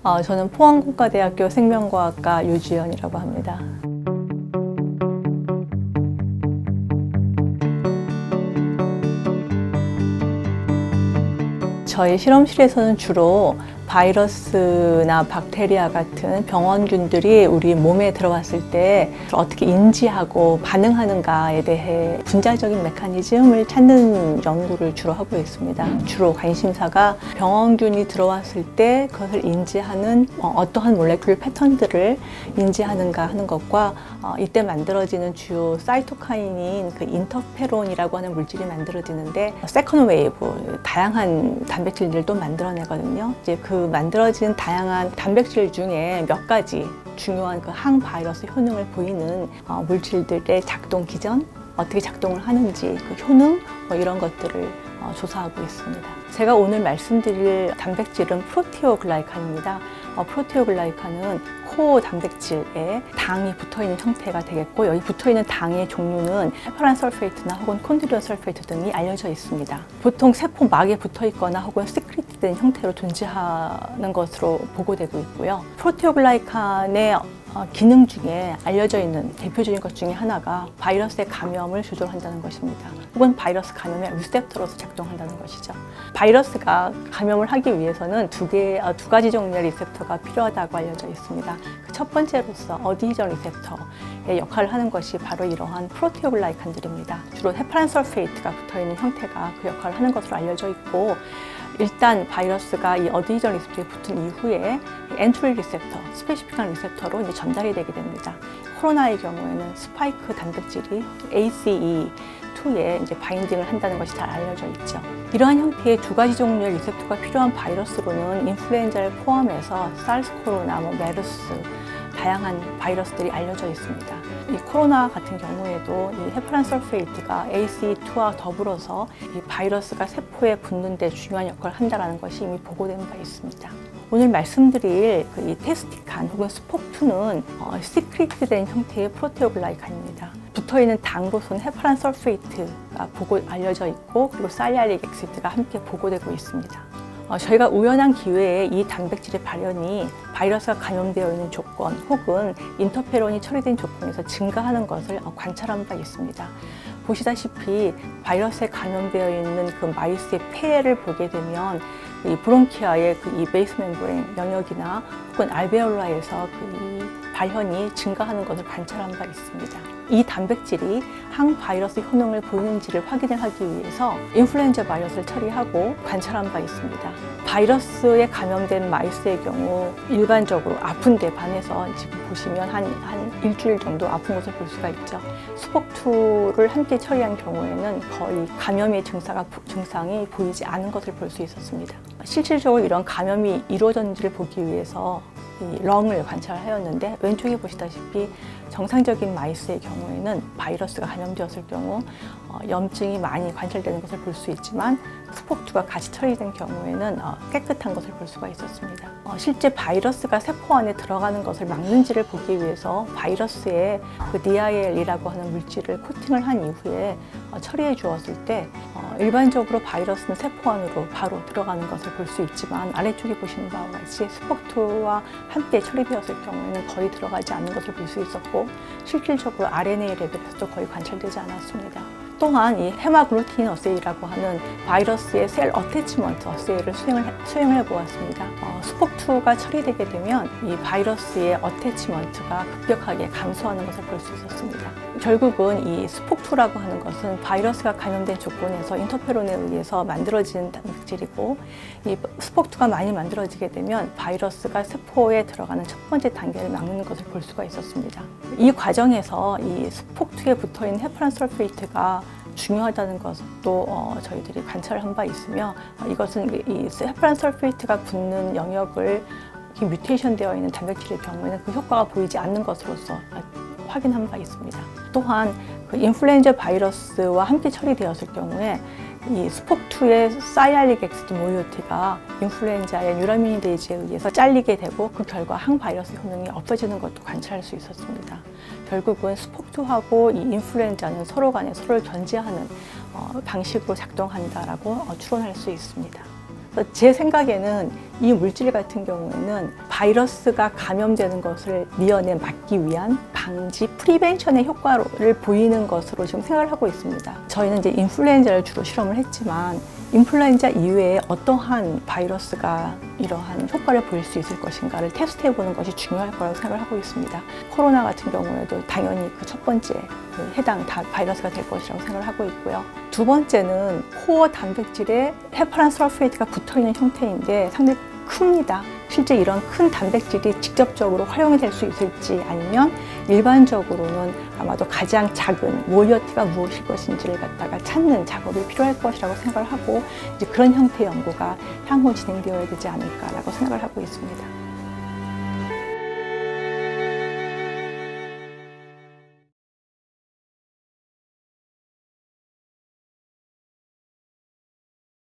저는 포항공과대학교 생명과학과 유지연이라고 합니다. 저희 실험실에서는 주로 바이러스나 박테리아 같은 병원균들이 우리 몸에 들어왔을 때 어떻게 인지하고 반응하는가에 대해 분자적인 메커니즘을 찾는 연구를 주로 하고 있습니다. 주로 관심사가 병원균이 들어왔을 때 그것을 인지하는 어떠한 몰레큘 패턴들을 인지하는가 하는 것과 이때 만들어지는 주요 사이토카인인 그 인터페론이라고 하는 물질이 만들어지는데 세컨 웨이브, 다양한 단백질들도 만들어내거든요. 이제 그 만들어진 다양한 단백질 중에 몇 가지 중요한 그 항바이러스 효능을 보이는 물질들의 작동 기전, 어떻게 작동을 하는지 그 효능 이런 것들을 조사하고 있습니다. 제가 오늘 말씀드릴 단백질은 프로테오글라이칸입니다. 프로테오글라이칸은 코어 단백질에 당이 붙어있는 형태가 되겠고, 여기 붙어있는 당의 종류는 헤파란 설페이트나 혹은 콘드리온 설페이트 등이 알려져 있습니다. 보통 세포막에 붙어있거나 혹은 시크릿된 형태로 존재하는 것으로 보고되고 있고요. 프로테오글라이칸의 기능 중에 알려져 있는 대표적인 것 중에 하나가 바이러스의 감염을 조절한다는 것입니다. 혹은 바이러스 감염의 리셉터로서 작동한다는 것이죠. 바이러스가 감염을 하기 위해서는 두 가지 종류의 리셉터가 필요하다고 알려져 있습니다. 그 첫 번째로서 어디전 리셉터의 역할을 하는 것이 바로 이러한 프로테오글라이칸들입니다. 주로 헤파란 설페이트가 붙어있는 형태가 그 역할을 하는 것으로 알려져 있고, 일단 바이러스가 이 어디전 리셉터에 붙은 이후에 엔트리 리셉터, 스페시픽한 리셉터로 이제 전달이 되게 됩니다. 코로나의 경우에는 스파이크 단백질이 ACE2에 이제 바인딩을 한다는 것이 잘 알려져 있죠. 이러한 형태의 두 가지 종류의 리셉터가 필요한 바이러스로는 인플루엔자를 포함해서 사르스 코로나, 메르스, 다양한 바이러스들이 알려져 있습니다. 이 코로나 같은 경우에도 이 헤파란 설페이트가 ACE2와 더불어서 이 바이러스가 세포에 붙는 데 중요한 역할을 한다는 것이 이미 보고된 바 있습니다. 오늘 말씀드릴 이 테스티칸 혹은 스폭2는 시크릿된 형태의 프로테오글라이칸입니다. 붙어있는 당으로서는 헤파란 설페이트가 알려져 있고, 그리고 사이알릭 엑시드가 함께 보고되고 있습니다. 저희가 우연한 기회에 이 단백질의 발현이 바이러스가 감염되어 있는 조건 혹은 인터페론이 처리된 조건에서 증가하는 것을 관찰한 바 있습니다. 보시다시피 바이러스에 감염되어 있는 그 마우스의 폐를 보게 되면 이 브론키아의 이 베이스 멤브레인 영역이나 혹은 알베올라에서 이 발현이 증가하는 것을 관찰한 바 있습니다. 이 단백질이 항바이러스 효능을 보이는지를 확인을 하기 위해서 인플루엔자 바이러스를 처리하고 관찰한 바 있습니다. 바이러스에 감염된 마우스의 경우 일반적으로 아픈데 반해서 지금 보시면 한 일주일 정도 아픈 것을 볼 수가 있죠. 스폭2를 함께 처리한 경우에는 거의 감염의 증상이 보이지 않은 것을 볼 수 있었습니다. 실질적으로 이런 감염이 이루어졌는지를 보기 위해서 이 렁을 관찰하였는데, 왼쪽에 보시다시피 정상적인 마우스의 경우에는 바이러스가 감염되었을 경우 염증이 많이 관찰되는 것을 볼 수 있지만, 스폭2가 같이 처리된 경우에는 깨끗한 것을 볼 수가 있었습니다. 실제 바이러스가 세포 안에 들어가는 것을 막는지를 보기 위해서 바이러스에 그 DIL이라고 하는 물질을 코팅을 한 이후에 처리해 주었을 때 일반적으로 바이러스는 세포 안으로 바로 들어가는 것을 볼 수 있지만, 아래쪽에 보시는 바와 같이 스폭2와 함께 처리되었을 경우에는 거의 들어가지 않는 것을 볼 수 있었고, 실질적으로 RNA 레벨에서도 거의 관찰되지 않았습니다. 또한 이 헤마글루틴 어세이라고 하는 바이러스의 셀 어태치먼트 어세이를 수행해 보았습니다. 스폭2가 처리되게 되면 이 바이러스의 어태치먼트가 급격하게 감소하는 것을 볼 수 있었습니다. 결국은 이 스폭2라고 하는 것은 바이러스가 감염된 조건에서 인터페론에 의해서 만들어진 단백질이고, 이 스폭2가 많이 만들어지게 되면 바이러스가 세포에 들어가는 첫 번째 단계를 막는 것을 볼 수가 있었습니다. 이 과정에서 이 스폭2에 붙어있는 헤파란 설페이트가 중요하다는 것도 저희들이 관찰한 바 있으며, 이것은 이 헤파란 설페이트가 붙는 영역을 뮤테이션 되어 있는 단백질의 경우에는 그 효과가 보이지 않는 것으로서 확인한 바 있습니다. 또한 그 인플루엔자 바이러스와 함께 처리되었을 경우에 이 스폭2의 사이알릭 엑시드 모이오티가 인플루엔자의 뉴라미니데이즈에 의해서 잘리게 되고, 그 결과 항바이러스 효능이 없어지는 것도 관찰할 수 있었습니다. 결국은 스폭2하고 이 인플루엔자는 서로 간에 서로를 견제하는 방식으로 작동한다라고 추론할 수 있습니다. 그래서 제 생각에는 이 물질 같은 경우에는 바이러스가 감염되는 것을 미연에 막기 위한 방지 프리벤션의 효과를 보이는 것으로 지금 생각을 하고 있습니다. 저희는 이제 인플루엔자를 주로 실험을 했지만 인플루엔자 이외에 어떠한 바이러스가 이러한 효과를 보일 수 있을 것인가를 테스트해 보는 것이 중요할 거라고 생각을 하고 있습니다. 코로나 같은 경우에도 당연히 그 첫 번째 해당 바이러스가 될 것이라고 생각을 하고 있고요. 두 번째는 코어 단백질에 헤파란 설페이트가 붙어 있는 형태인데 상당히 큽니다. 실제 이런 큰 단백질이 직접적으로 활용이 될 수 있을지 아니면 일반적으로는 아마도 가장 작은 모이어티가 무엇일 것인지를 갖다가 찾는 작업이 필요할 것이라고 생각을 하고 이제 그런 형태의 연구가 향후 진행되어야 되지 않을까라고 생각을 하고 있습니다.